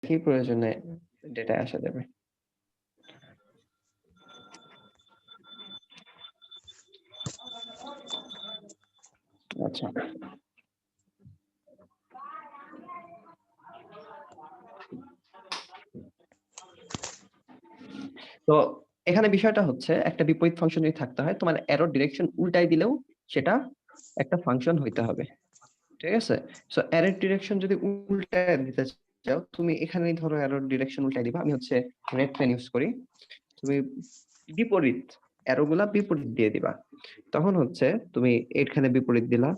কি প্রয়োজনে ডেটা আসা যাবে। আচ্ছা, তো এখানে বিষয়টা হচ্ছে একটা বিপরীত ফাংশন যদি থাকতে হয়, তোমার অ্যারোর ডিরেকশন উল্টাই দিলেও সেটা একটা ফাংশন হইতে হবে। ঠিক আছে? সো অ্যারোর ডিরেকশন যদি উল্টায় দিতে চাও, তুমি এখানেই ধরো অ্যারোর ডিরেকশন উল্টাই দিবা। আমি হচ্ছে রেড পেন ইউজ করি। তুমি বিপরীত অ্যারোগুলা বিপরীত দিয়ে দিবা। তখন হচ্ছে তুমি এইখানে বিপরীত দিলা,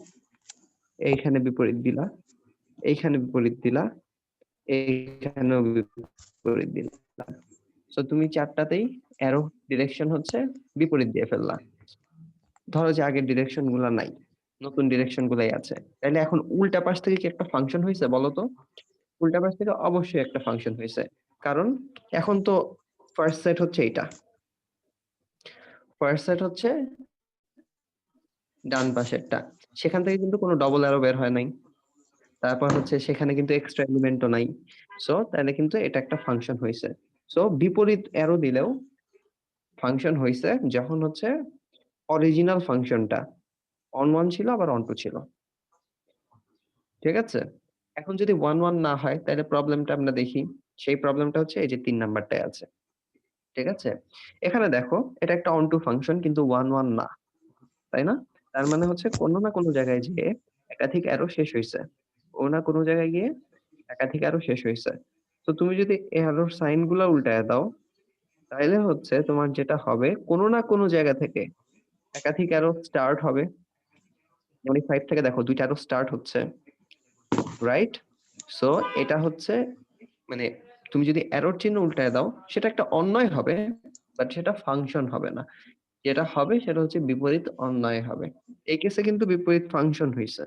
এইখানে বিপরীত দিলা, এইখানে বিপরীত দিলা, এইখানেও বিপরীত দিলা। সো তুমি চারটাতেই অ্যারো ডিরেকশন হচ্ছে বিপরীত দিয়ে ফেললা। ধরো যে আগের ডিরেকশন গুলা নাই, নতুন ডিরেকশন গুলাই আছে, তাহলে এখন উল্টা পাশ থেকে কি একটা ফাংশন হয়েছে বলো তো? উল্টা পাশ থেকে অবশ্যই একটা ফাংশন হয়েছে, কারণ এখন তো ফার্স্ট সেট হচ্ছে এইটা, ফার্স্ট সেট হচ্ছে ডান পাশেরটা, সেখান থেকে কিন্তু কোনো ডবল অ্যারো বের হয় নাই। তারপর হচ্ছে সেখানে কিন্তু এক্সট্রা এলিমেন্টও নাই। সো তাহলে কিন্তু এটা একটা ফাংশন হয়েছে। সো বিপরীত অ্যারো দিলেও ফাংশন হয়েছে যখন হচ্ছে অরিজিনাল ফাংশনটা অন ওয়ান ছিল আবার অন টু ছিল। ঠিক আছে? এখন যদি ওয়ান ওয়ান না হয় তাহলে প্রবলেমটা আমরা দেখি। সেই প্রবলেমটা হচ্ছে এই যে 3 নাম্বারটায় আছে। ঠিক আছে? এখানে দেখো এটা একটা অন টু ফাংশন কিন্তু ওয়ান ওয়ান না, তাই না? তার মানে হচ্ছে কোনো না কোনো জায়গায় গিয়ে একাধিক অ্যারো শেষ হইছে, কোনো না কোনো জায়গায় গিয়ে একাধিক অ্যারো শেষ হইছে। তো তুমি যদি অ্যারোর সাইন গুলা উল্টায় দাও, তাইলে হচ্ছে তোমার যেটা হবে কোনো না কোনো জায়গা থেকে একাধিক অ্যারো স্টার্ট হবে। যেমন এই 5 থেকে দেখো 2টা অ্যারো স্টার্ট হচ্ছে, রাইট? সো এটা হচ্ছে মানে তুমি যদি অ্যারোর চিহ্ন উল্টায় দাও সেটা একটা অন্যয় হবে, বাট সেটা ফাংশন হবে না। যেটা হবে সেটা হচ্ছে বিপরীত অন্যয় হবে। এই কেসে কিন্তু বিপরীত ফাংশন হইছে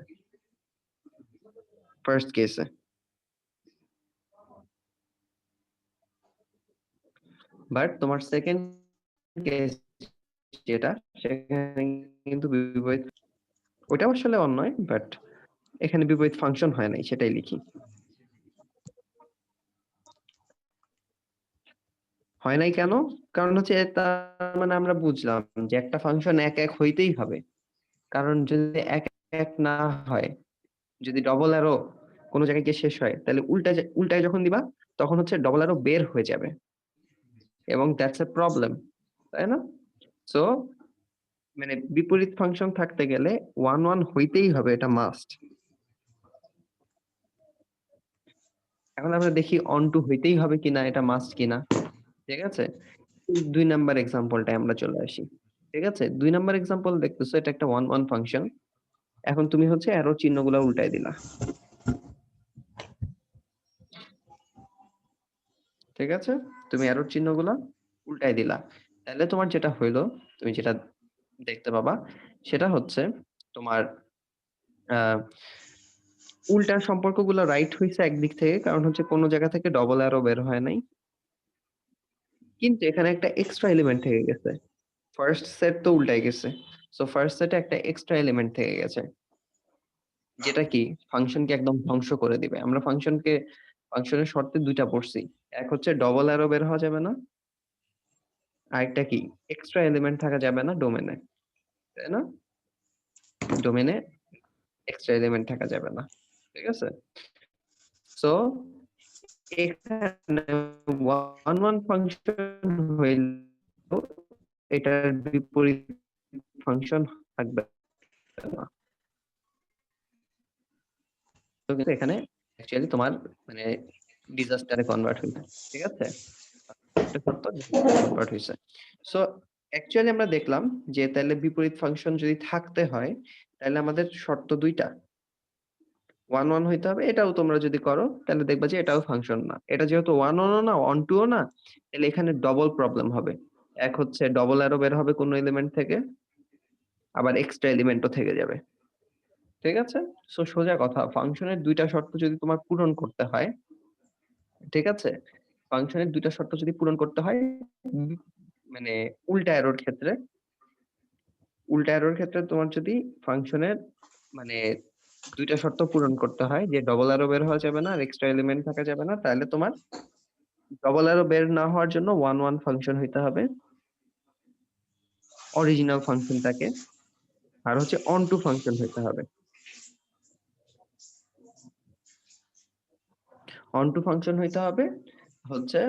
ফার্স্ট কেসে, বাট তোমার সেকেন্ড কেস যেটা, সেখানে কিন্তু বিপরীত, ওটা আসলে অন্যয়, বাট এখানে বিপরীত ফাংশন হয় নাই, সেটাই লিখি। হয় নাই কেন? কারণ হচ্ছে তার মানে আমরা বুঝলাম যে একটা ফাংশন এক এক হইতেই হবে, কারণ যদি এক এক না হয়, যদি ডবল অ্যারো কোনো জায়গায় গিয়ে শেষ হয়, তাহলে উল্টায় যখন দিবা তখন হচ্ছে ডবল অ্যারো বের হয়ে যাবে, এবং দ্যাটস এ প্রবলেম, তাই না? সো মানে বিপরীত ফাংশন থাকতে গেলে ওয়ান ওয়ান হইতেই হবে, এটা মাস্ট। এখন আমরা দেখি অন টু হইতেই হবে কিনা, এটা মাস্ট কিনা। ঠিক আছে? 2 নাম্বার এক্সাম্পলটায় আমরা চলে আসি। ঠিক আছে? 2 নাম্বার এক্সাম্পল দেখতেছো, এটা একটা ওয়ান ওয়ান ফাংশন। এখন তুমি হচ্ছে অ্যারো চিহ্নগুলো উল্টাই দিলা। ঠিক আছে? তুমি অ্যারো চিহ্নগুলা উল্টাই দিলা, তাহলে তোমার যেটা হইলো, তুমি যেটা দেখতে পাবা সেটা হচ্ছে তোমার আহ উল্টা সম্পর্কগুলো রাইট হইছে একদিক থেকে, কারণ হচ্ছে কোনো জায়গা থেকে ডবল অ্যারো বের হয় নাই, কিন্তু এখানে একটা এক্সট্রা এলিমেন্ট থেকে গেছে। ফার্স্ট সেট তো উল্টাই গেছে, সো ফার্স্ট সেটে একটা এক্সট্রা এলিমেন্ট থেকে গেছে, যেটা কি ফাংশনকে একদম ধ্বংস করে দিবে। আমরা ফাংশনের শর্তে 2টা পড়ছি, এক হচ্ছে ডবল অ্যারো বের হওয়া যাবে না, আরেকটা কি এক্সট্রা এলিমেন্ট থাকা যাবে না ডোমেনে, তাই না? ডোমেনে এক্সট্রা এলিমেন্ট থাকা যাবে না। ঠিক আছে? সো এখানে ওয়ান ওয়ান ফাংশন হইলেও এটার বিপরীত ফাংশন থাকবে না। তো কিন্তু এখানে অ্যাকচুয়ালি তোমার মানে ডিজাস্টারে কনভার্ট হইছে। ঠিক আছে? একটা শর্ত কনভার্ট হইছে। সো অ্যাকচুয়ালি আমরা দেখলাম যে তাহলে বিপরীত ফাংশন যদি থাকতে হয়, তাহলে আমাদের শর্ত 2টা, ওয়ান ওয়ান হইতে হবে। এটাও তোমরা যদি করো তাহলে দেখবা যে এটাও ফাংশন না। এটা যেহেতু ওয়ান ওয়ানও না ওয়ান টুও না, তাহলে এখানে ডবল প্রবলেম হবে। এক হচ্ছে ডবল অ্যারো বের হবে কোনো এলিমেন্ট থেকে, আবার এক্সট্রা এলিমেন্টও থেকে যাবে। ঠিক আছে? সো সোজা কথা, ফাংশনের 2টা শর্ত যদি তোমার পূরণ করতে হয়, ঠিক আছে, ফাংশনের 2টা শর্ত যদি পূরণ করতে হয়, উম, মানে উল্টা অ্যারোর ক্ষেত্রে তোমার যদি ফাংশনের মানে দুইটা শর্ত পূরণ করতে হয়, যে ডবল অ্যারো বের হওয়া যাবে না আর এক্সট্রা এলিমেন্ট থাকা যাবে না। তাহলে তোমার ডবল অ্যারো বের না হওয়ার জন্য ওয়ান ওয়ান ফাংশন হইতে হবে অরিজিনাল ফাংশনটাকে, আর হচ্ছে অন টু ফাংশন হইতে হবে। অন টু ফাংশন হইতে হবে হচ্ছে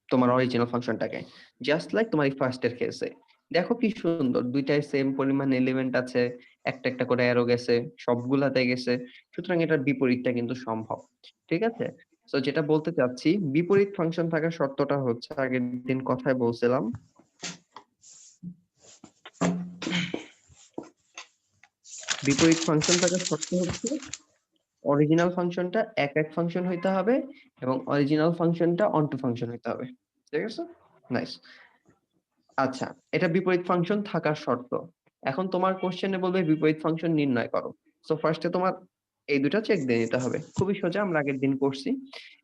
তোমার অরিজিনাল ফাংশনটাকে, জাস্ট লাইক তোমার এই ফার্স্টের কেসে। দেখো কি সুন্দর, দুইটাই সেম পরিমাণ এলিমেন্ট আছে, একটা একটা করে অ্যারো গেছে, সবগুলাতে গেছে, সুতরাং এটার বিপরীতটা কিন্তু সম্ভব। ঠিক আছে, তো যেটা বলতে চাচ্ছি, বিপরীত ফাংশন থাকার শর্তটা হচ্ছে আগের দিন কথায় বলছিলাম, বিপরীত ফাংশন থাকার শর্ত হচ্ছে অরিজিনাল ফাংশনটা এক এক ফাংশন হইতে হবে এবং অরিজিনাল ফাংশনটা অনটু ফাংশন হইতে হবে। ঠিক আছে, নাইস। আচ্ছা, এটা বিপরীত ফাংশন থাকার শর্ত। এখন তোমার কোশ্চেনে বলবে বিপরীত ফাংশন নির্ণয় করো। সো ফার্স্টে তোমার এই দুটা চেক দিয়ে নিতে হবে, খুবই সোজা, আমরা আগের দিন করছি।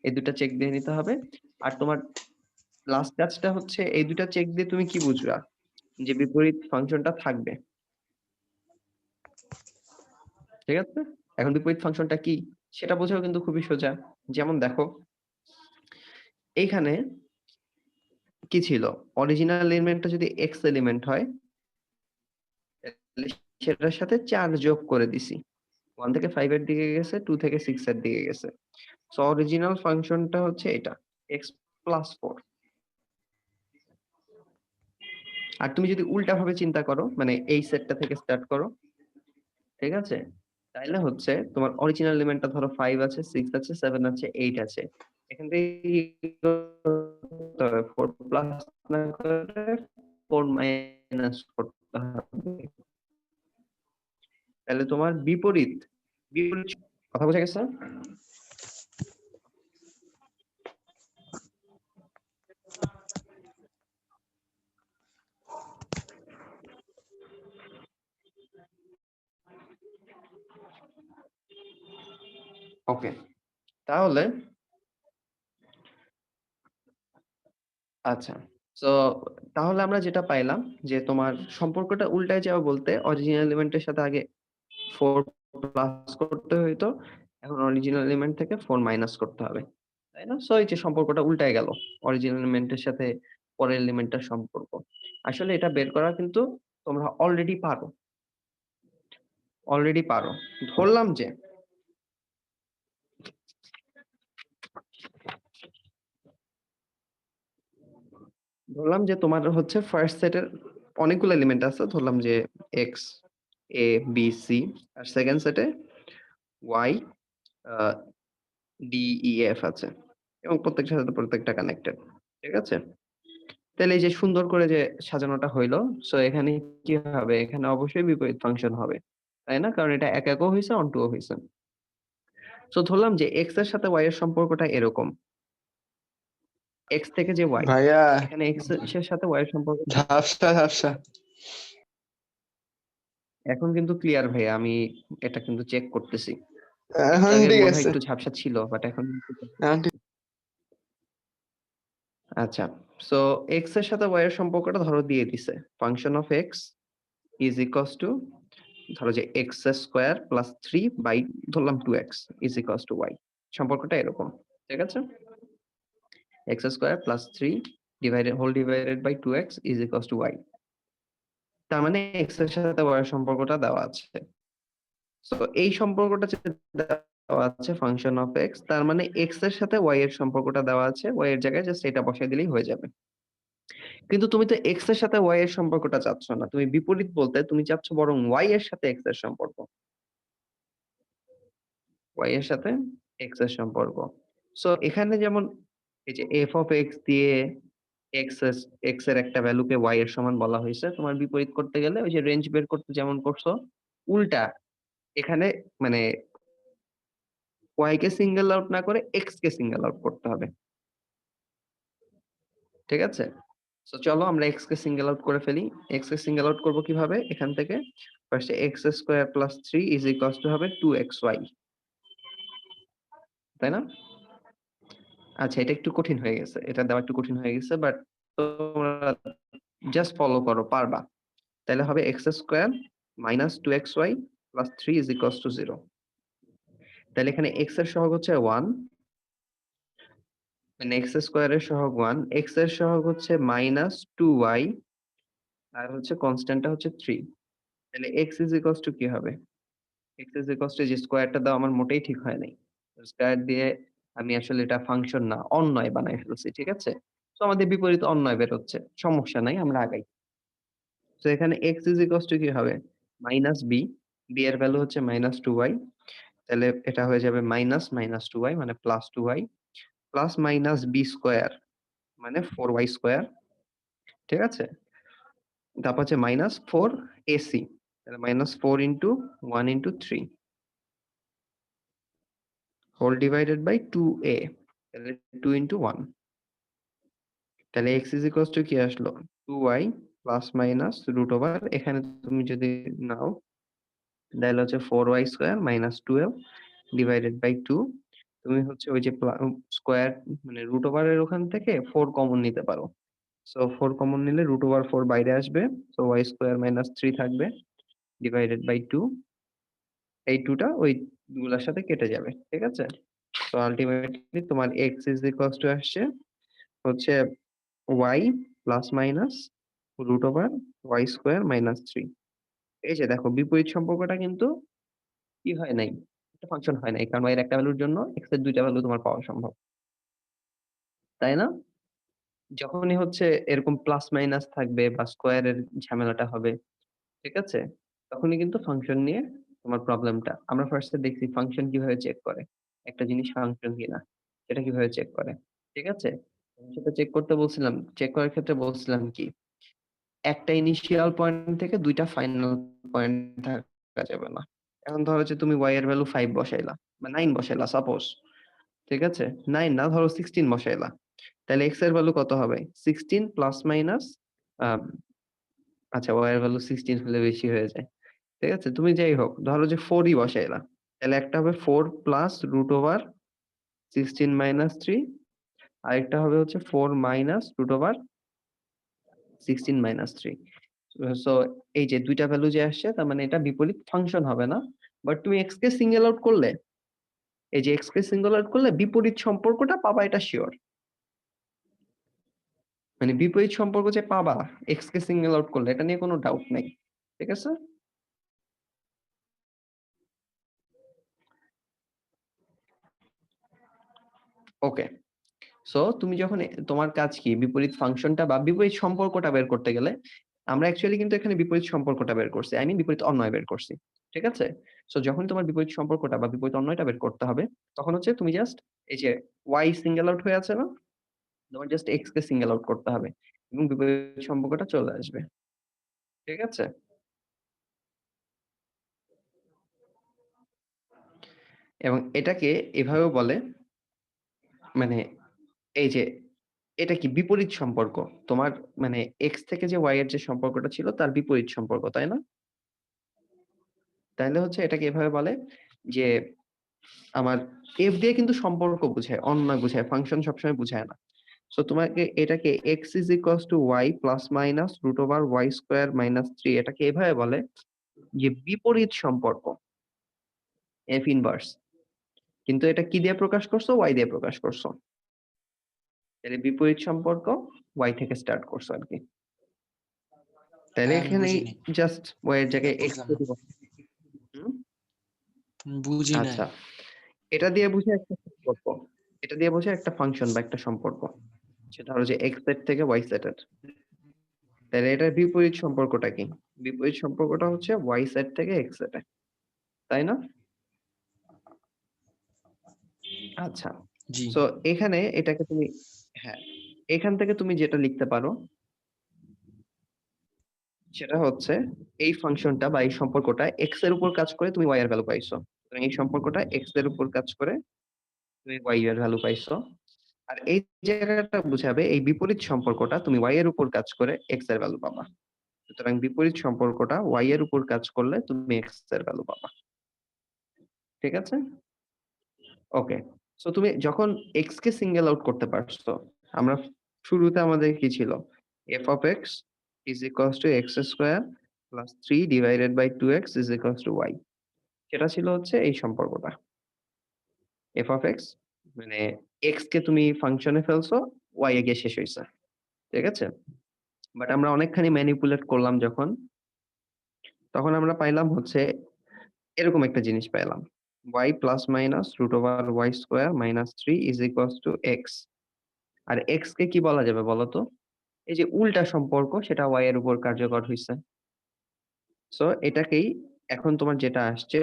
এই দুটা চেক দিয়ে নিতে হবে। আর তোমার লাস্ট কাজটা হচ্ছে এই দুটা চেক দিয়ে তুমি কি বুঝবা যে বিপরীত ফাংশনটা থাকবে। ঠিক আছে, এখন বিপরীত ফাংশনটা কি সেটা বোঝাও কিন্তু খুবই সোজা। যেমন দেখো, এইখানে কি ছিল, অরিজিনাল এলিমেন্টটা যদি এক্স এলিমেন্ট হয় তাহলে সেটার সাথে 4 যোগ করে দিছি। 1 থেকে 5 এর দিকে গেছে, 2 থেকে 6 এর দিকে গেছে। সো অরিজিনাল ফাংশনটা হচ্ছে এটা x প্লাস 4। আর তুমি যদি উল্টা ভাবে চিন্তা করো, মানে এই সেটটা থেকে স্টার্ট করো, ঠিক আছে, তাহলে হচ্ছে তোমার অরিজিনাল এলিমেন্টটা ধরো 5 আছে, 6 আছে, 7 আছে, 8 আছে। এখান থেকে 4 প্লাস না করে 4 মাইনাস করতে হবে। তাহলে তোমার বিপরীত, বিপরীত কথা বোঝা গেছে? ওকে, তাহলে আচ্ছা, তো তাহলে আমরা যেটা পাইলাম যে তোমার সম্পর্কটা উল্টায় যাওয়া বলতে অরিজিনাল এলিমেন্টের সাথে আগে 4 প্লাস করতে হইতো, এখন অরিজিনাল এলিমেন্ট থেকে 4 মাইনাস করতে হবে, তাই না? সো এই যে সম্পর্কটা উল্টায় গেল, অরিজিনাল এলিমেন্টের সাথে পরের এলিমেন্টের সম্পর্ক। আসলে এটা বের করা কিন্তু তোমরা অলরেডি পারো। ধরলাম যে তোমার হচ্ছে ফার্স্ট সেটের অনেকগুলো এলিমেন্ট আছে, ধরলাম যে এক্স, এ, বি, সি, আর সেকেন্ড সেটে ওয়াই, ডি, ই, এফ আছে, এবং প্রত্যেকটার সাথে প্রত্যেকটা কানেক্টেড। ঠিক আছে, তাহলে এই যে সুন্দর করে যে সাজানোটা হইলো, সো এখানে কি হবে, এখানে অবশ্যই বিপরীত ফাংশন হবে, তাই না? কারণ এটা এক একও হয়েছে, অনটুও হয়েছে। সো ধরলাম যে এক্স এর সাথে ওয়াই এর সম্পর্কটা এরকম, এক্স থেকে যে ওয়াই, ভাইয়া এখানে এক্স এর সাথে ওয়াই এর সম্পর্ক। ঝাপসা ঝাপসা। এখন কিন্তু ক্লিয়ার ভাইয়া, আমি এটা কিন্তু চেক করতেছি। একটু এখন আগে ঠিক মনে হয় আছে। একটু ঝাপসা ছিল, বাট এখন এখন ঠিক। আচ্ছা, সো এক্স এর সাথে ওয়াই এর সম্পর্কটা ধরো দিয়ে দিছে, function of x is equals two, ধরো যে এক্স স্কোয়ার প্লাস 3 বাই ধরলাম 2x is equals to Y. সম্পর্কটা এরকম, ঠিক আছে, x square plus 3 divided by 2x is equals to y. তার মানে এক্স এর সাথে ওয়াই এর সম্পর্কটা দেওয়া আছে। তো এই সম্পর্কটা যেটা দেওয়া আছে ফাংশন অফ এক্স, তার মানে এক্স এর সাথে ওয়াই এর সম্পর্কটা দেওয়া আছে, ওয়াই এর জায়গায় জাস্ট এটা বসাই দিলেই হয়ে যাবে। কিন্তু তুমি তো এক্স এর সাথে ওয়াই এর সম্পর্কটা চাচ্ছ না, তুমি বিপরীত বলতে তুমি চাচ্ছ বরং ওয়াই এর সাথে এক্স এর সম্পর্ক, ওয়াই এর সাথে এক্স এর সম্পর্ক। সো এখানে যেমন এই যে এফ অফ এক্স দিয়ে এক্স এর একটা ভ্যালুকে ওয়াই এর সমান বলা হয়েছে, তোমার বিপরীত করতে গেলে ওই যে রেঞ্জ বের করতে যেমন করছো, উল্টা এখানে মানে ওয়াই কে সিঙ্গেল আউট না করে এক্স কে সিঙ্গেল আউট করতে হবে। ঠিক আছে, তো চলো আমরা এক্স কে সিঙ্গেল আউট করে ফেলি। এক্স কে সিঙ্গেল আউট করবো কিভাবে, এখান থেকে ফার্স্টে x square plus 3 is equals two হবে 2xy, তাই না? আচ্ছা, এটা একটু কঠিন হয়ে গেছে, এটা দেওয়া একটু কঠিন হয়ে গেছে, বাট তোমরা জাস্ট ফলো করো, পারবা। তাহলে হবে x square minus 2xy plus 3 is equals two 0। তাহলে এখানে x এর সহগ হচ্ছে 1, মানে x স্কয়ারের সহগ 1, x এর সহগ হচ্ছে মাইনাস 2y, আর হচ্ছে কনস্ট্যান্টটা হচ্ছে 3। তাহলে x ইজ ইকুয়ালস টু কি হবে? x ইজ ইকুয়ালস টু, যে স্কয়ারটা দাও আমার মোটেই ঠিক হয় নাই। স্কয়ার দিয়ে আমি আসলে এটা ফাংশন না, অন্যয় বানায় ফেলছি, ঠিক আছে? তো আমাদের বিপরীত অন্যয় বের হচ্ছে, সমস্যা নাই, আমরা আগাই। তো এখানে x ইজ ইকুয়ালস টু কি হবে? মাইনাস b, b এর ভ্যালু হচ্ছে মাইনাস 2y, তাহলে এটা হয়ে যাবে মাইনাস মাইনাস 2y মানে plus 2y, plus minus b square মানে 4y স্কয়ার, ঠিক আছে? তারপর হচ্ছে মাইনাস 4ac, তাহলে minus 4 into 1 into 3 whole divided by 2a, তাহলে 2 ইন্টু 1। তাহলে x ইজ ইকুয়ালস টু কি আসলো? 2y plus minus root over, এখানে তুমি যদি নাও তাহলে হচ্ছে 4y square minus 12 divided by 2। তুমি হচ্ছে ওই যে স্কয়ার মানে রুট ওভারের ওখান থেকে 4 কমন নিতে পারো। সো 4 কমন নিলে রুট ওভার 4 বাইরে আসবে, সো y স্কয়ার মাইনাস 3 থাকবে ডিভাইডেড বাই 2। এই 2 টা ওই গুলার সাথে কেটে যাবে, ঠিক আছে? সো আলটিমেটলি তোমার x ইজ ইকুয়ালস টু আসছে হচ্ছে y plus minus root over y square minus 3। এই যে দেখো বিপরীত সম্পর্কটা কিন্তু কি হয় নাই, একটা ফাংশন হয় নাই, কারণ y এর একটা ভ্যালুর জন্য x এর দুইটা ভ্যালু তোমার পাওয়া সম্ভব, তাই না? যখনই হচ্ছে এরকম প্লাস মাইনাস থাকবে বা স্কয়ারের ঝামেলাটা হবে, ঠিক আছে, তখনই কিন্তু ফাংশন নিয়ে তোমার প্রবলেমটা। আমরা ফার্স্টে দেখছি ফাংশন কিভাবে চেক করে, একটা জিনিস ফাংশন কিনা সেটা কিভাবে চেক করে, ঠিক আছে? সেটা চেক করতে বলছিলাম, চেক করার ক্ষেত্রে বলছিলাম কি, একটা ইনিশিয়াল পয়েন্ট থেকে দুইটা ফাইনাল পয়েন্ট থাকা যাবে না। এখন ধরো যে তুমি y এর ভ্যালু 5 বসাইলা বা 9 বসাইলা সাপোজ, ঠিক আছে? 9 না, ধরো 16 বসাইলা, তাহলে x এর ভ্যালু কত হবে? 16 প্লাস মাইনাস, আচ্ছা y এর ভ্যালু 16 হলে বেশি হয়ে যায়, ঠিক আছে? তুমি যাই হোক ধরো যে 4 ই বসাইলা, তাহলে একটা হবে 4 প্লাস রুট ওভার 16 মাইনাস 3, আরেকটা হবে হচ্ছে 4 minus root over 16 minus 3। So এই যে দুইটা ভ্যালু যে আসছে, তার মানে এটা বিপরীত ফাংশন হবে না। বাট তুমি x কে সিঙ্গেল আউট করলে, এই যে x কে সিঙ্গেল আউট করলে বিপরীত সম্পর্কটা পাবা, এটা শিওর। মানে বিপরীত সম্পর্ক যে পাবা x কে সিঙ্গেল আউট করলে, এটা নিয়ে কোনো ডাউট নাই, ঠিক আছে? ওকে, সো তুমি যখন তোমার কাজ কি বিপরীত ফাংশনটা বা বিপরীত সম্পর্কটা বের করতে গেলে, আমরা অ্যাকচুয়ালি কিন্তু এখানে বিপরীত সম্পর্কটা বের করছি, আই মিন বিপরীত অন্যয় বের করছি, ঠিক আছে? সো যখন তোমার বিপরীত সম্পর্কটা বা বিপরীত অন্যয়টা বের করতে হবে, তখন হচ্ছে তুমি জাস্ট এই যে y সিঙ্গেল আউট হয়ে আছে না, তোমার জাস্ট x কে সিঙ্গেল আউট করতে হবে এবং বিপরীত সম্পর্কটা চলে আসবে, ঠিক আছে? এবং এটাকে এভাবেও বলে, মানে এই যে এটা কি বিপরীত সম্পর্ক, তোমার মানে x থেকে যে y এর যে সম্পর্কটা ছিল তার বিপরীত সম্পর্ক, তাই না? তাইলে হচ্ছে এটাকে এভাবে বলে যে আমার f দিয়ে কিন্তু সম্পর্ক বুঝায়, অন্যয় বুঝায়, ফাংশন সবসময় বুঝায় না। সো তোমাকে এটাকে x is equals to y plus minus root over y square minus 3, এটাকে এভাবে বলে যে বিপরীত সম্পর্ক, f ইনভার্স। কিন্তু এটা কি দিয়ে প্রকাশ করছো? y দিয়ে প্রকাশ করছো। তাহলে বিপরীত সম্পর্ক y থেকে স্টার্ট করছো আর কি। তাহলে ভাই আমি এখানে বুঝিনি, জাস্ট y এর এটা জায়গায় x বুঝলাম না, দিয়ে দিবো। হুম? বুঝি নাই। আচ্ছা, এটা দিয়ে বুঝে একটা সম্পর্ক, এটা দিয়ে বোঝায় একটা ফাংশন বা একটা সম্পর্ক, সেটা হলো যে x সেট থেকে y সেটের। তাহলে এটার বিপরীত সম্পর্কটা কি? বিপরীত সম্পর্কটা হচ্ছে y সেট থেকে x সেটে, তাই না? আচ্ছা, জি। সো এখানে এটাকে তুমি, হ্যাঁ, এখান থেকে তুমি যেটা লিখতে পারো সেটা হচ্ছে এই ফাংশনটা বা এই সম্পর্কটা x এর উপর কাজ করে তুমি y এর ভ্যালু পাইছো। সুতরাং এই সম্পর্কটা x এর উপর কাজ করে তুমি y এর ভ্যালু পাইছো। আর এই জায়গাটা বুঝাবে এই বিপরীত সম্পর্কটা তুমি y এর উপর কাজ করে x এর ভ্যালু পাবা। সুতরাং বিপরীত সম্পর্কটা y এর উপর কাজ করলে তুমি x এর ভ্যালু পাবা, ঠিক আছে? ওকে, সো তুমি যখন x কে সিঙ্গেল আউট করতে পারছো, আমরা শুরুতে আমাদের কি ছিল? f of x is equals to x square plus 3 divided by 2x is equals to y. সেটা ছিল হচ্ছে এই সম্পর্কটা। f of x মানে x কে তুমি ফাংশনে ফেলছো, y এ গিয়ে শেষ হইছে। ঠিক আছে? বাট আমরা অনেকখানি ম্যানিপুলেট করলাম যখন, তখন আমরা পাইলাম হচ্ছে এরকম একটা জিনিস পাইলাম। y plus minus root over y square minus 3 is equals to x। আর x কে কি বলা যাবে বলতো? এই যে উল্টা সম্পর্ক সেটা y এর উপর কার্যকর হইছে। সো এটাকেই এখন তোমার যেটা আসছে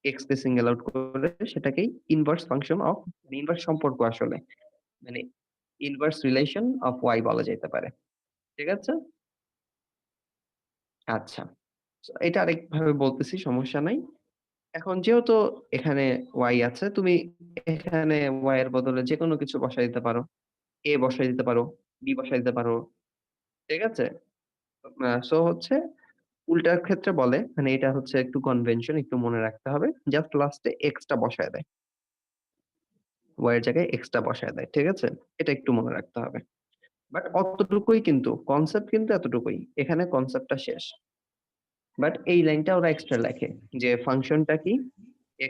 x কে সিঙ্গেল আউট করে সেটাকেই ইনভার্স ফাংশন অফ ইনভার্স সম্পর্ক আসলে। মানে ইনভার্স রিলেশন অফ y বলা যেতে পারে। ঠিক আছে? আচ্ছা। So, এটা আরেকভাবে বলতেছি, সমস্যা নাই। এখন যেহেতু এখানে y আছে, তুমি এখানে y এর বদলে যেকোনো কিছু বসায় দিতে পারো। a বসায় দিতে পারো, b বসায় দিতে পারো। ঠিক আছে? সো হচ্ছে উল্টার ক্ষেত্রে বলে, মানে এটা হচ্ছে একটু কনভেনশন, একটু মনে রাখতে হবে। জাস্ট লাস্টে x টা বসায় দেয়। y এর জায়গায় x টা বসায় দেয়। ঠিক আছে? এটা একটু মনে রাখতে হবে। বাট অতটুকুই কিন্তু, কনসেপ্ট কিন্তু এতটুকুই। এখানে কনসেপ্টটা শেষ। বাট এই লাইনটা ওরা এক্সট্রা লেখে যে ফাংশনটা কি,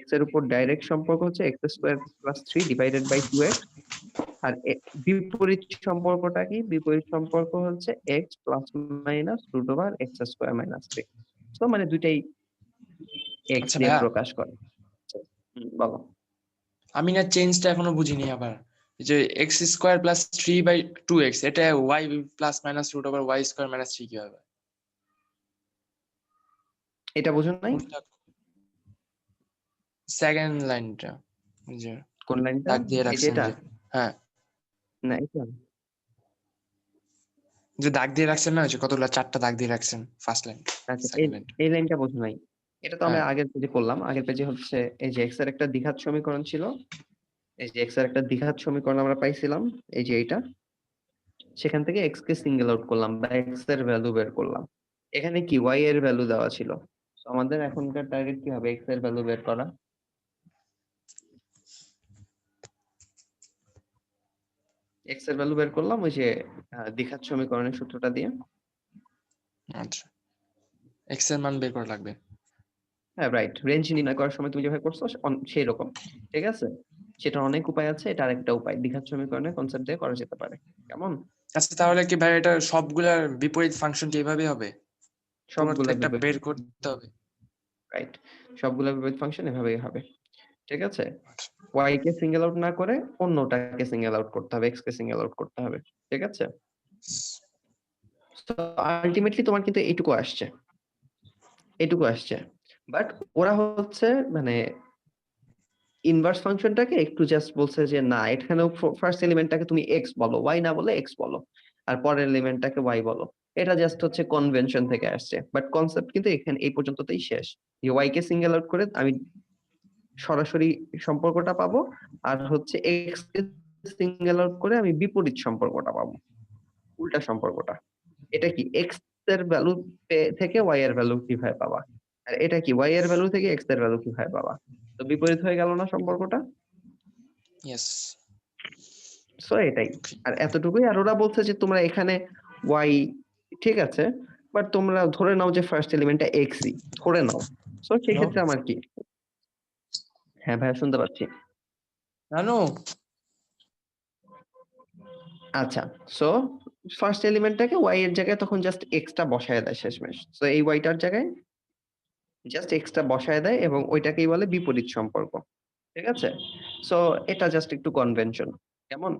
x এর উপর ডাইরেক্ট সম্পর্ক হচ্ছে x square plus 3 divided by 2x। আর বিপরীত সম্পর্কটা কি? বিপরীত সম্পর্ক হচ্ছে x plus minus root over x square minus 3। So মানে দুইটাই x আচ্ছা দিয়ে ভাইয়া, প্রকাশ করে। বলো। আমি না চেঞ্জটা এখনো বুঝিনি আবার। এই যে এক্স স্কোয়ার প্লাস 3/2x, এটা y plus minus root over y square minus 3 কি হবে? এটা বুঝো নাই? কোনটা? সেকেন্ড লাইনটা, যে কোন লাইনটা? দাগ দিয়ে এই যে রাখছেন এটা? যে, হ্যাঁ, না এটা। যে দাগ দিয়ে রাখছেন না, যে কতগুলো 4টা দাগ দিয়ে রাখছেন, ফার্স্ট লাইন, আচ্ছা, এই সেকেন্ড লাইন। এই লাইনটা বুঝো নাই। এটা তো আমরা হ্যাঁ, আগের পেজে করলাম। আগের পেজে হচ্ছে এই যে x এর একটা দ্বিঘাত সমীকরণ ছিল। এই যে x এর একটা দ্বিঘাত সমীকরণ আমরা পাইছিলাম, এই যে এইটা। সেখান থেকে x কে সিঙ্গেল আউট করলাম বা x এর ভ্যালু বের করলাম। এখানে কি y এর ভ্যালু দেওয়া ছিল। তো আমাদের এখনকার টার্গেট কি হবে? x এর ভ্যালু বের করা। x এর ভ্যালু বের করলাম ওই যে দ্বিঘাত সমীকরণের সূত্রটা দিয়ে। আচ্ছা, এক্স এর মান বের করা লাগবে। হ্যাঁ, রাইট। রেঞ্জ নির্ণয় করার সময় তুমি যেভাবে করছো সেই রকম। ঠিক আছে? সেটার অনেক উপায় আছে, এটা আরেকটা উপায়। দ্বিঘাত সমীকরণের কনসেপ্ট দিয়ে করা যেতে পারে। কেমন? আচ্ছা, তাহলে কি ভাই এটা সবগুলার বিপরীত ফাংশন কি এভাবেই হবে? সবগুলা প্রত্যেকটা বিপরীত, বের করতে হবে? রাইট। সবগুলা বিপরীত ফাংশন এভাবেই হবে। ঠিক আছে? আচ্ছা, y কে সিঙ্গেল আউট না করে অন্যটাকে সিঙ্গেল আউট করতে হবে, x কে সিঙ্গেল আউট করতে হবে। ঠিক আছে? তো আল্টিমেটলি তোমার কিন্তু এইটুকু আসছে। এইটুকু আসছে। বাট ওরা হচ্ছে মানে ইনভার্স ফাংশনটাকে একটু জাস্ট বলছে যে না, এখানেও ফার্স্ট এলিমেন্টটাকে তুমি এক্স বলো, ওয়াই না বলে এক্স বলো। আর পরের এলিমেন্টটাকে ওয়াই বলো। এটা জাস্ট হচ্ছে কনভেনশন থেকে আসছে। বাট কনসেপ্ট কিন্তু এখানে এই পর্যন্ততেই শেষ। যে ওয়াই কে সিঙ্গেল আউট করে আমি সরাসরি সম্পর্কটা পাবো। আর হচ্ছে এক্স কে সিঙ্গেল আউট করে আমি বিপরীত সম্পর্কটা পাবো। উল্টা সম্পর্কটা। এটা কি এক্স এর ভ্যালু থেকে ওয়াই এর ভ্যালু কিভাবে পাবা? আর এটা কি ওয়াই এর ভ্যালু থেকে এক্স এর ভ্যালু কিভাবে পাবা? তো বিপরীত হয়ে গেল না সম্পর্কটা? ইয়েস। সো এটাই। আর এতটুকুই। আর ওরা বলছে যে তোমরা এখানে y ঠিক আছে, বাট তোমরা ধরে নাও যে ফার্স্ট এলিমেন্টটা x ই ধরে নাও। সো সেই হ্যালো, ক্ষেত্রে আমার কি? হ্যাঁ ভাইয়া, শুনতে পাচ্ছি। জানো, আচ্ছা, সো ফার্স্ট এলিমেন্টটাকে y এর জায়গায় তখন জাস্ট x টা বসায় দেয় শেষমেশ। সো এই y টার জায়গায় জাস্ট x টা বসায় দেয় এবং ওইটাকেই বলে বিপরীত সম্পর্ক। ঠিক আছে? সো এটা জাস্ট একটু কনভেনশন। কেমন?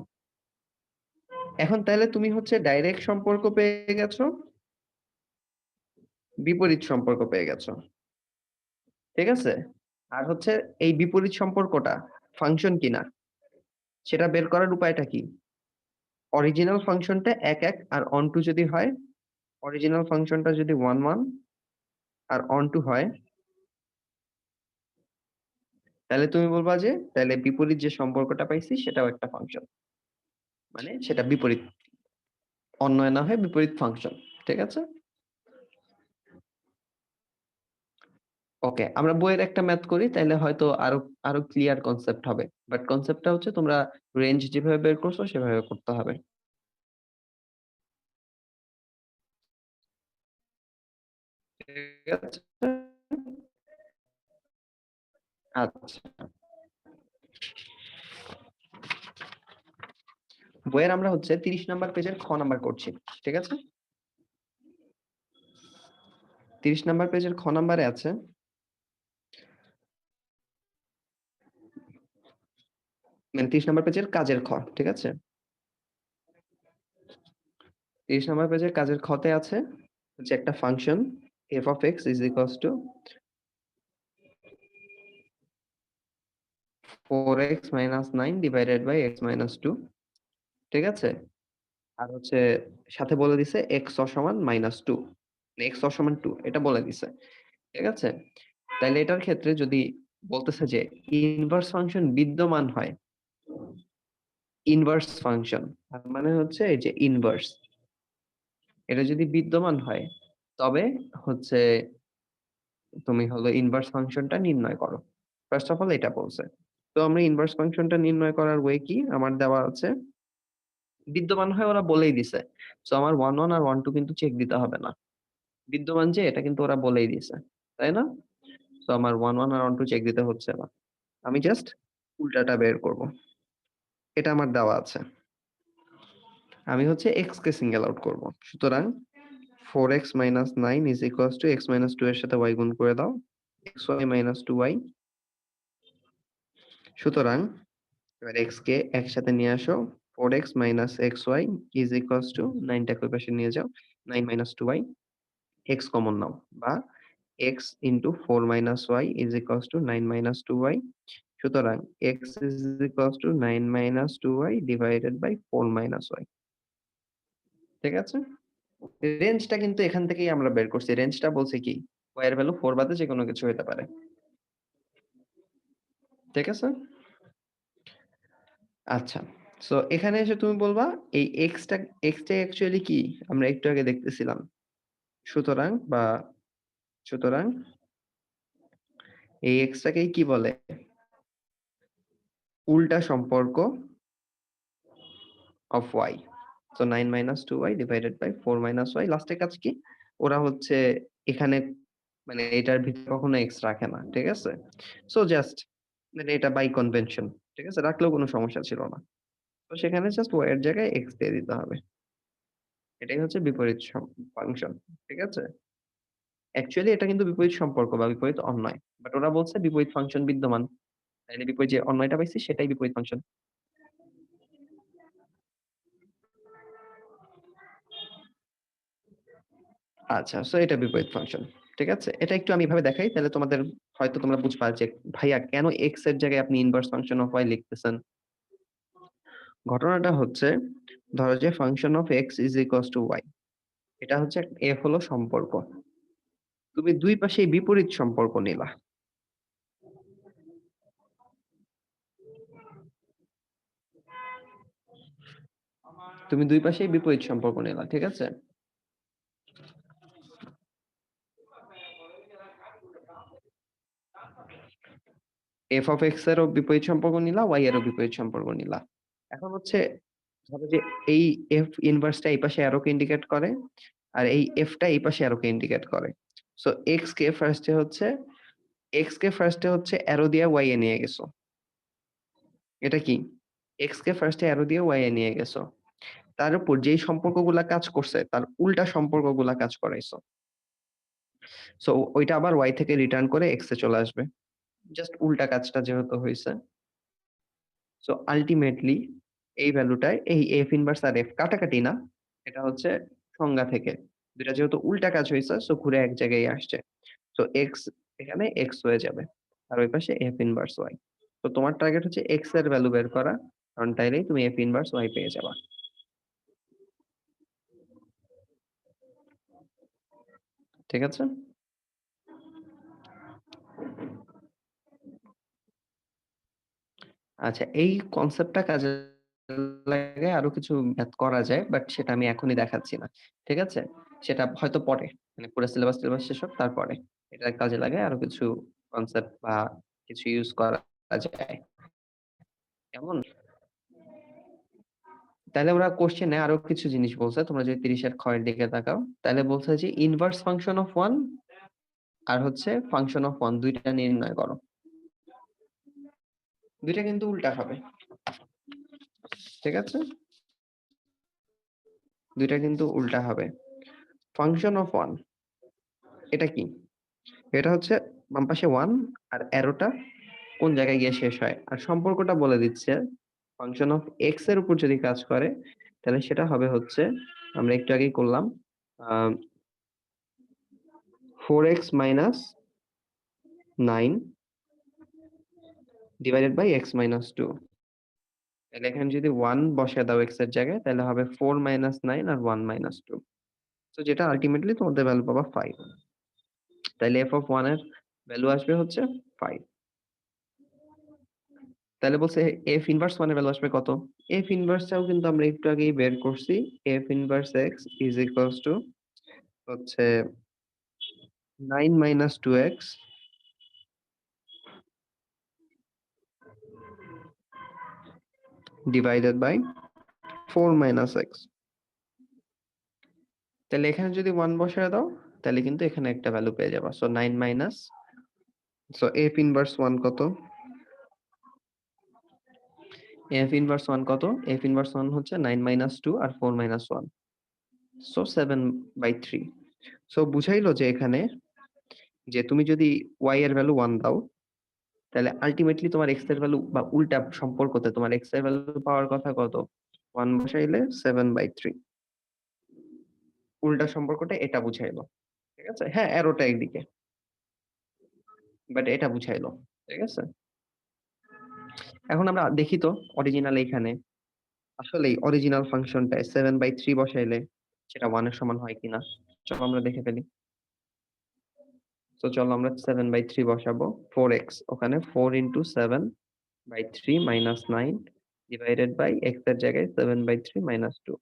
এখন তাহলে তুমি হচ্ছে ডাইরেক্ট সম্পর্ক পেয়ে গেছো, বিপরীত সম্পর্ক পেয়ে গেছো। ঠিক আছে? আর হচ্ছে এই বিপরীত সম্পর্কটা ফাংশন কিনা সেটা বের করার উপায়টা কি? অরিজিনাল ফাংশনটা ১ আর অনটু যদি হয়, অরিজিনাল ফাংশনটা যদি 1 আর অনটু হয়, তাহলে তুমি বলবা যে তাহলে বিপরীত যে সম্পর্কটা পাইছি সেটাও একটা ফাংশন। মানে সেটা বিপরীত, অন্যয় না হয় বিপরীত ফাংশন। ঠিক আছে? ওকে, আমরা বইয়ের একটা ম্যাথ করি তাইলে হয়তো আরো আরো ক্লিয়ার কনসেপ্ট হবে। বাট কনসেপ্টটা হচ্ছে তোমরা রেঞ্জ যেভাবে বের করছো সেভাবে করতে হবে। ঠিক আছে? আচ্ছা, বইয়ের আমরা হচ্ছে 30 নাম্বার পেজের খ নাম্বার করছি, ঠিক আছে? 30 নাম্বার পেজের খ নাম্বারে আছে মানে 30 নাম্বার পেজের কাজের খ, ঠিক আছে? 30 নাম্বার পেজের কাজের খতে আছে হচ্ছে একটা function f of x is equals to 4x minus 9 divided by x minus 2, ঠিক আছে? আর হচ্ছে সাথে বলে দিছে x সমান -2, x সমান 2 এটা বলে দিছে, ঠিক আছে? তাইলে এটার ক্ষেত্রে যদি বলতেছে যে ইনভার্স ফাংশন বিদ্যমান হয়, ইনভার্স ফাংশন তার মানে হচ্ছে এই যে ইনভার্স, এটা যদি বিদ্যমান হয় তবে হচ্ছে তুমি হলো ইনভার্স ফাংশনটা নির্ণয় করো। ফার্স্ট অফ অল এটা বলছে। তো আমরা ইনভার্স ফাংশনটা নির্ণয় করার ওয়ে কি আমার দেওয়া আছে, বিদ্যমান হয় ওরা বলেই দিছে। সো আমার 1 1 আর 1 2 কিন্তু চেক দিতে হবে না, বিদ্যমান যে এটা কিন্তু ওরা বলেই দিছে, তাই না? তো আমার 1 1 আর 1 2 চেক দিতে হচ্ছে না, আমি জাস্ট উল্টাটা বের করব। এটা আমার দেওয়া আছে, আমি হচ্ছে x কে সিঙ্গেল আউট করব। সুতরাং 4x minus 9 is equals to x minus 2 এর সাথে y গুণ করে দাও, xy minus 2y। সুতরাং এবার x কে একসাথে নিয়ে আসো, 4x minus xy is equals to 9 টাকে ওই পাশে নিয়ে যাও, 9 minus 2y, x কমন নাও বা x into 4 minus y is equals to 9 minus 2y। সুতরাং x is equals to 9 minus 2y divided by 4 minus y, ঠিক আছে? রেঞ্জটা কিন্তু এখান থেকেই আমরা বের করছি। রেঞ্জটা বলছে কি y এর ভ্যালু 4 বাদে যেকোনো কিছু হতে পারে, ঠিক আছে? আচ্ছা, সো এখানে এসে তুমি বলবা এই x টা অ্যাকচুয়ালি কি আমরা একটু আগে দেখতেছিলাম। সুতরাং সুতরাং এই x টাকেই কি বলে, উল্টা সম্পর্ক of y। So 9 minus 2y divided by 4 minus y, লাস্টের কাজ কি, ওরা হচ্ছে এখানে মানে এটার ভিতরে কখনো x রাখে না, ঠিক আছে? সো জাস্ট মানে এটা বাই কনভেনশন, ঠিক আছে, রাখলেও কোনো সমস্যা ছিল না। তো সেখানে জাস্ট y এর জায়গায় x দিয়ে দিতে হবে, এটাই হচ্ছে বিপরীত ফাংশন, ঠিক আছে? অ্যাকচুয়ালি এটা কিন্তু বিপরীত সম্পর্ক বা বিপরীত অন্যয়, বাট ওরা বলছে বিপরীত ফাংশন বিদ্যমান, তাইলে বিপরীত যে অন্যয়টা পাইছি সেটাই বিপরীত ফাংশন। আচ্ছা, সো এটা বিপরীত ফাংশন, ঠিক আছে? এটা একটু আমি এভাবে দেখাই, তাহলে তোমাদের হয়তো তোমরা বুঝবা যে ভাইয়া কেন x এর জায়গায় আপনি ইনভার্স ফাংশন অফ y লিখতেছেন। ঘটনাটা হচ্ছে, ধরো যে function of x is equals two y, এটা হচ্ছে f হলো সম্পর্ক, তুমি দুই পাশেই বিপরীত সম্পর্ক নিলা, তুমি দুই পাশেই বিপরীত সম্পর্ক নিলা, ঠিক আছে? f of x এরও বিপরীত সম্পর্ক নিলা, y এরও বিপরীত সম্পর্ক নিলা। এখন হচ্ছে ধরো যে এই f ইনভার্সটা এই পাশে অ্যারোকে ইন্ডিকেট করে আর এই f টা এই পাশে অ্যারোকে ইন্ডিকেট করে। সো x কে ফার্স্টে হচ্ছে অ্যারো দিয়ে y এ নিয়ে গেছো, এটা কি, x কে ফার্স্টে অ্যারো দিয়ে y এ নিয়ে গেছো, তার উপর যেই সম্পর্কগুলা কাজ করছে তার উল্টা সম্পর্কগুলা কাজ করাইছো। সো ওইটা আবার y থেকে রিটার্ন করে x এ চলে আসবে, জাস্ট উল্টা কাজটা যেহেতু হইছে। সো আলটিমেটলি এই ভ্যালুটায় এই f ইনভার্স আর f কাটাকাটি না, এটা হচ্ছে সংজ্ঞা থেকে দুইটা যেহেতু উল্টা কাজ হইছে সো ঘুরে এক জায়গায় আসছে। সো x এখানে x হয়ে যাবে আর ওই পাশে f ইনভার্স y। তো তোমার টার্গেট হচ্ছে x এর ভ্যালু বের করা, কারণ তাইলেই তুমি f ইনভার্স y পেয়ে যাবা, ঠিক আছে? আচ্ছা, এই কনসেপ্টটা কাজে লাগে আরো কিছু ম্যাথ করা যায়, বাট সেটা আমি এখনই দেখাচ্ছি না, ঠিক আছে? সেটা হয়তো পরে, মানে পুরো সিলেবাস শেষ হোক তারপরে এটা কাজে লাগে আরো কিছু কনসেপ্ট বা কিছু ইউজ করা যায়, কেমন? তাহলে ওরা কোশ্চেনে আরো কিছু জিনিস বলছে, তোমরা যদি 30 এর খ এর দিকে তাকাও তাহলে বলছে যে ইনভার্স ফাংশন অফ 1 আর হচ্ছে ফাংশন অফ 1 দুইটা নির্ণয় করো। দুইটা কিন্তু উল্টা হবে, ঠিক আছে? দুইটা কিন্তু উল্টা হবে। ফাংশন অফ 1 এটা কি? এটা হচ্ছে বাম পাশে 1 আর অ্যারোটা কোন জায়গায় গিয়ে শেষ হয়। আর সম্পর্কটা বলে দিচ্ছে ফাংশন অফ x এর উপর যদি কাজ করে তাহলে সেটা হবে হচ্ছে আমরা একটু আগেই করলাম 4x minus 9 divided by x minus 2। তাহলে এখানে যদি 1 বসায় দাও x এর জায়গায় তাহলে হবে 4 minus 9 আর 1 minus 2। তো যেটা আলটিমেটলি তোমাদের ভ্যালু পাবা 5। তাহলে f of 1 এর ভ্যালু আসবে হচ্ছে 5। তাহলে বলছে f ইনভার্স 1 এর ভ্যালু আসবে কত? f ইনভার্সটাও কিন্তু আমরা একটু আগেই বের করছি। f inverse x is equals to হচ্ছে 9 minus 2x divided by 4 minus x। তাহলে এখানে যদি 1 বসায় দাও তাহলে কিন্তু এখানে একটা ভ্যালু পেয়ে যাবা। So 9 minus, so f inverse 1 কত? f ইনভার্স 1 কত? f ইনভার্স 1 হচ্ছে 9 মাইনাস 2 আর 4 মাইনাস 1, সো 7/3। সো বুঝাইলো যে এখানে যে তুমি যদি y এর ভ্যালু 1 দাও তাহলে আলটিমেটলি তোমার x এর ভ্যালু বা উল্টা সম্পর্কতে তোমার x এর ভ্যালু পাওয়ার কথা কত? 1 বসাইলে 7/3। উল্টা সম্পর্কটা এটা বুঝাইলো, ঠিক আছে? হ্যাঁ, অ্যারোটা একদিকে, বাট এটা বুঝাইলো, ঠিক আছে? এখন আমরা দেখি তো অরিজিনাল এখানে আসলেই অরিজিনাল ফাংশনটায় 7/3 বসাইলে সেটা 1 এর সমান হয় কিনা। চলো আমরা দেখে ফেলি। তো চলো আমরা 7/3 বসাবো। 4x ওখানে 4 into 7/3 minus 9 divided by x এর জায়গায় 7/3 minus 2।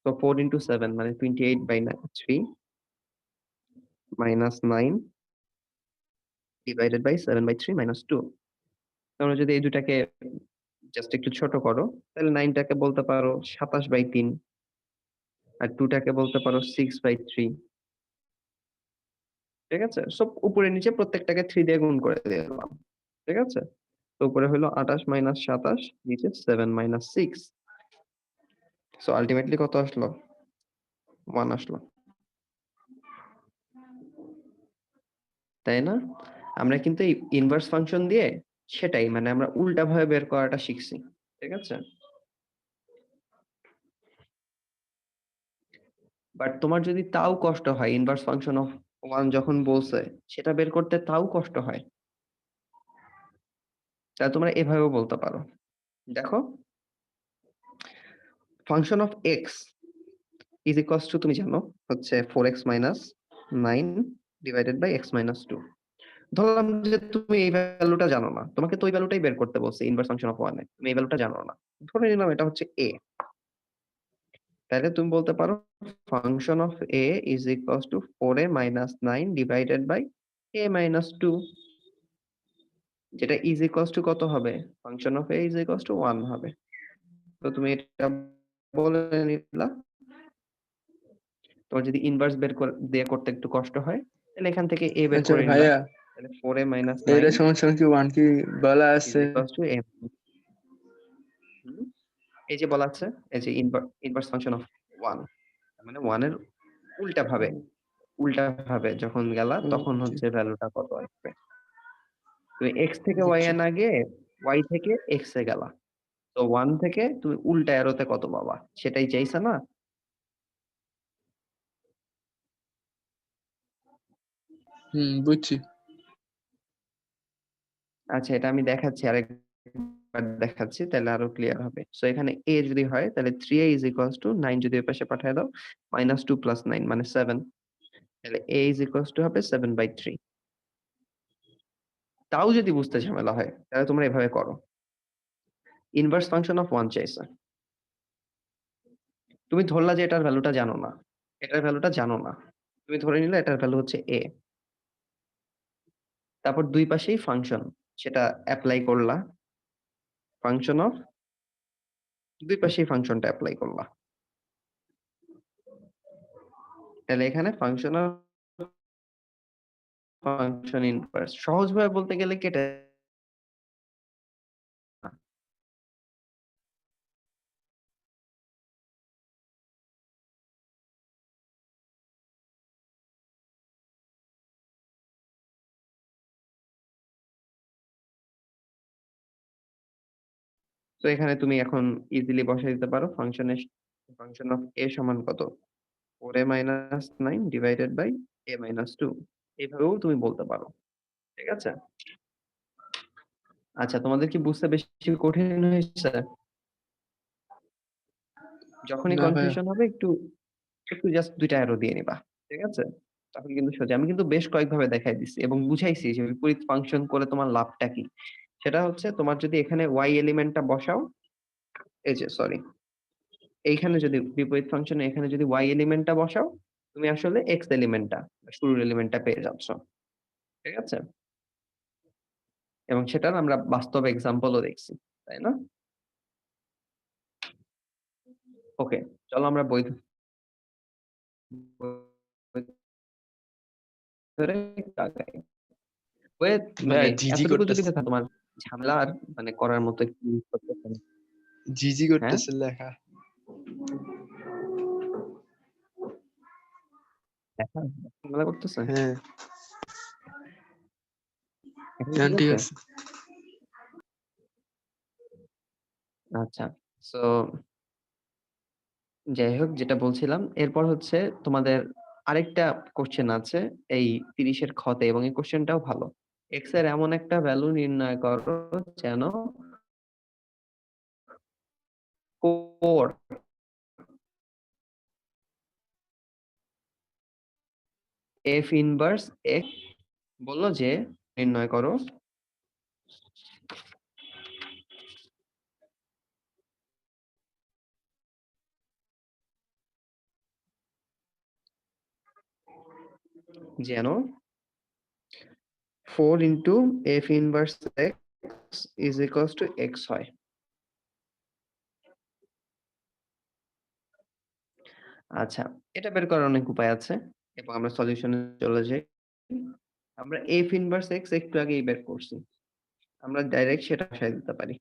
তো 4 into 7 মানে 28/3 minus 9 divided by 7/3 minus 2। তোমরা যদি এই দুটাকে জাস্ট একটু ছোট করো তাহলে 9 টাকে বলতে পারো 27/3 আর 2 টাকে বলতে পারো 6/3, ঠিক আছে? সব উপরে নিচে প্রত্যেকটাকে 3 দিয়ে গুণ করে দিলাম, ঠিক আছে? তো উপরে হলো 28 মাইনাস 27, নিচে 7 মাইনাস 6। সো আলটিমেটলি কত আসলো? 1 আসলো, তাই না? আমরা কিন্তু এই ইনভার্স ফাংশন দিয়ে সেটাই মানে আমরা উল্টা ভাবে বের করাটা শিখছি, ঠিক আছে? বাট তোমার যদি তাও কষ্ট হয় ইনভার্স ফাংশন অফ 1 যখন বলছে সেটা বের করতে তাও কষ্ট হয়, তাহলে তোমরা এভাবেও বলতে পারো। দেখো, function of x is equals to তুমি জানো হচ্ছে 4x minus 9 divided by x minus 2। ধরলাম যে তুমি এই ভ্যালুটা জানো না, তোমাকে তো ওই ভ্যালুটাই বের করতে বলছে ইনভার্স ফাংশন অফ 1 এ, তুমি এই ভ্যালুটা জানো না, ধরে নিলাম এটা হচ্ছে a। তাহলে তুমি বলতে পারো function of a is equals to 4a minus 9 divided by a minus 2, যেটা ইজ ইকুয়ালস টু কত হবে? Function of a is equals to 1 হবে। তো তুমি এটা বলে নিলা। তোমার যদি ইনভার্স বের দিয়ে করতে একটু কষ্ট হয় তাহলে এখান থেকে a বের আচ্ছা করে নিলা। ভাইয়া, তাহলে 4a মাইনাস এটা 9 সমান সমান কি 1 কি বলা ইজ আছে? Equals to a। এই যে বলা আছে, এই যে ইনভার্স ফাংশন অফ 1 মানে 1 এর উল্টা ভাবে, উল্টা ভাবে যখন গেলা তখন বুঝছি হচ্ছে ভ্যালুটা কত আসবে। তুমি x থেকে y বুঝছি। এ না গিয়ে y থেকে x এ গেলা, তো 1 থেকে তুমি উল্টা অ্যারোতে কত পাবা সেটাই চাইছা না? বুঝছি। আচ্ছা, এটা আমি দেখাচ্ছি, আরেকবার দেখাচ্ছি তাহলে আরো ক্লিয়ার হবে। সো এখানে a যদি হয় তাহলে 3a is equals to 9 যদি ওই পাশে পাঠিয়ে দাও -2 + 9 মানে 7, তাহলে a is equals to হবে 7/3। তাও যদি বুঝতে ঝামেলা হয় তাহলে তোমরা এভাবে করো। ইনভার্স ফাংশন অফ 1 চাইছে, তুমি ধরলা যে এটার ভ্যালুটা জানো না, এটার ভ্যালুটা জানো না, তুমি ধরে নিলে এটার ভ্যালু হচ্ছে a। তারপর দুই পাশেই ফাংশন, সেটা অ্যাপ্লাই করলা। ফাংশন অফ দুই পাশেই ফাংশনটা অ্যাপ্লাই করলা, তাহলে এখানে ফাংশন অফ ফাংশন ইনভার্স সহজভাবে বলতে গেলে কেটে তো এখানে তুমি এখন ইজিলি বসাই দিতে পারো ফাংশন অফ a সমান কত 4a minus 9 divided by a minus 2 এইভাবেও তুমি বলতে পারো। ঠিক আছে, আচ্ছা তোমাদের কি বুঝতে বেশি কঠিন হয়েছে? যখনই না ভাইয়া। কনফিউশন হবে একটু একটু জাস্ট দুইটা অ্যারো দিয়ে নিবা। ঠিক আছে, তখন কিন্তু সোজা। আমি কিন্তু বেশ কয়েকভাবে দেখাই দিচ্ছি এবং বুঝাইছি যে বিপরীত ফাংশন করে তোমার লাভটা কি। সেটা হচ্ছে তোমার যদি এখানে y এলিমেন্টটা বসাও, এই যে সরি, এইখানে যদি বিপরীত ফাংশনে এখানে যদি y এলিমেন্টটা বসাও, তুমি আসলে x এলিমেন্টটা শুরুর এলিমেন্টটা পেয়ে যাচ্ছ। ঠিক আছে, এবং সেটার আমরা বাস্তব এক্সাম্পলও দেখছি, তাই না? ওকে, চলো আমরা বই ধরে আগাই। বইয়ে ভাইয়া মানে ঝিঝি এতটুকু যদি করতেছে, কথা তোমার ঝামেলা আর মানে করার মতো একটু use করতেছে না। ঝিঝি হ্যাঁ, করতেছে লেখা। দেখা ঝামেলা করতেছে। হ্যাঁ, এখন এখন ঠিক ঠিক আছে? আছে। আচ্ছা, সো যাই হোক যেটা বলছিলাম, এরপর হচ্ছে তোমাদের আরেকটা কোশ্চেন আছে এই 30 এর খতে, এবং এই কোশ্চেনটাও ভালো। x এর এমন একটা ভ্যালু নির্ণয় করো যেন 4 f ইনভার্স x বললো যে নির্ণয় করো যেন 4 into f inverse x is equals to x হয়। আচ্ছা, এটা বের করার অনেক উপায় আছে এবং আমরা সলিউশনে চলে যাই। আমরা f ইনভার্স x একটু আগেই বের করছি, আমরা ডাইরেক্ট সেটা বসাই দিতে পারি,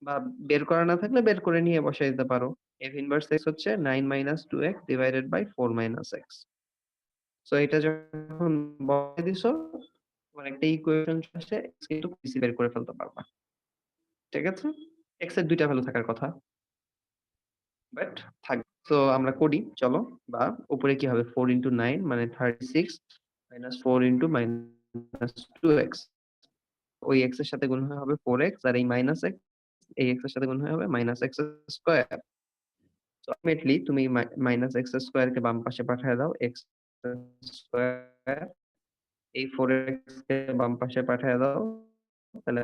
বা বের করা না থাকলে বের করে নিয়ে বসাই দিতে পারো। f ইনভার্স x হচ্ছে 9 minus 2x divided by 4 minus x। So এটা যখন বসাই দিছো তোমার একটা ইকুয়েশন আসে, x কিন্তু পিসি বের করে ফেলতে পারবা। ঠিক আছে, x এর দুইটা ভ্যালু থাকার কথা, বাট থাকবে। তো আমরা করি চলো, বা উপরে কি হবে 4 ইন্টু 9 মানে 36 মাইনাস 4 ইন্টু মাইনাস 2x, ওই x এর সাথে গুণ হয়ে হবে 4x, আর এই মাইনাস x এই x এর সাথে গুণ হয়ে হবে minus x square. So ultimately তুমি মাইনাস x স্কয়ার কে বাম পাশে পাঠিয়ে দাও, x স্কয়ার এই 4x কে বাম পাশে পাঠিয়ে দাও, তাহলে